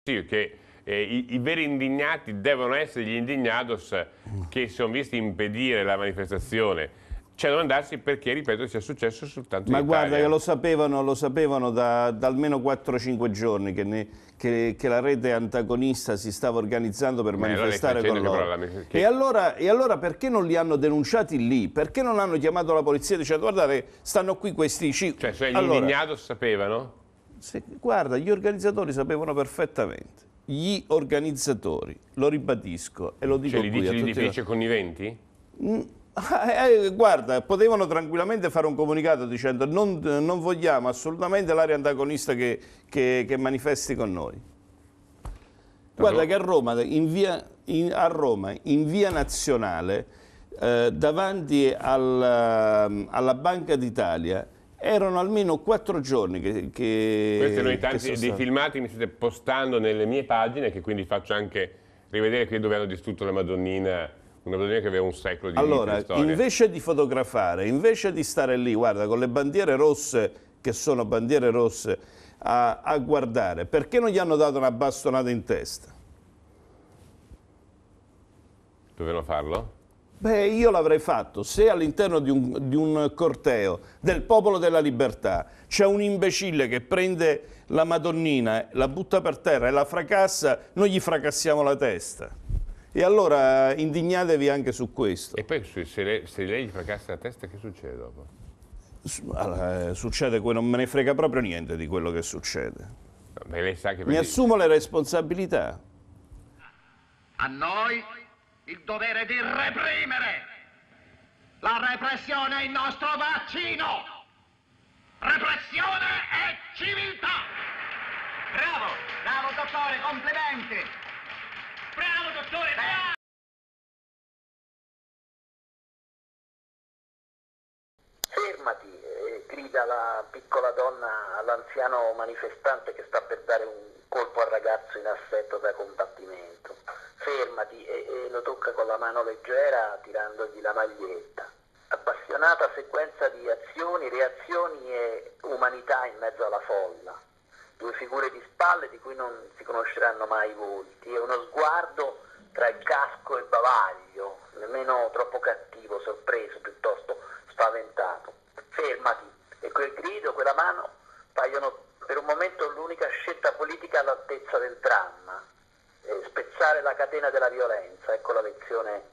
Sì, che i veri indignati devono essere gli indignados che si sono visti impedire la manifestazione. C'è da andarsi perché, ripeto, sia successo soltanto in Ma Italia. guarda che lo sapevano da almeno 4-5 giorni che la rete antagonista si stava organizzando per manifestare con loro. E allora perché non li hanno denunciati lì? Perché non hanno chiamato la polizia dicendo guardate, stanno qui questi Cioè gli indignados sapevano? Guarda, gli organizzatori sapevano perfettamente. Gli organizzatori, lo ribadisco e lo dico qui a tutti. Li dice conniventi? Guarda, potevano tranquillamente fare un comunicato dicendo non vogliamo assolutamente l'area antagonista che manifesti con noi. Guarda che a Roma, in via Nazionale, davanti alla Banca d'Italia, erano almeno 4 giorni che questi erano i tanti dei filmati che mi state postando nelle mie pagine, che quindi faccio anche rivedere qui dove hanno distrutto la Madonnina, una Madonnina che aveva un secolo di vita e storia. Invece di fotografare, invece di stare lì, guarda, con le bandiere rosse, che sono bandiere rosse, a guardare, perché non gli hanno dato una bastonata in testa? Dovevano farlo? Beh, io l'avrei fatto se all'interno di un corteo del Popolo della Libertà c'è un imbecille che prende la Madonnina, la butta per terra e la fracassa, noi gli fracassiamo la testa. E allora indignatevi anche su questo. E poi se lei gli fracassa la testa, che succede dopo? Succede non me ne frega proprio niente di quello che succede. Beh, lei sa che mi assumo le responsabilità. A noi il dovere di reprimere. La repressione è il nostro vaccino. Repressione è civiltà. Bravo, bravo dottore, complimenti. Bravo dottore, bravo. Fermati, grida la piccola donna all'anziano manifestante che sta per dare un colpo al ragazzo in assetto da combattimento. Fermati, e lo tocca con la mano leggera tirandogli la maglietta. Appassionata sequenza di azioni, reazioni e umanità in mezzo alla folla. 2 figure di spalle di cui non si conosceranno mai i volti e uno sguardo tra il casco e il bavaglio, nemmeno troppo cattivo, sorpreso, piuttosto spaventato. Fermati, e quel grido, quella mano paiono per un momento l'unica scelta politica all'altezza del dramma. Spezzare la catena della violenza, ecco la lezione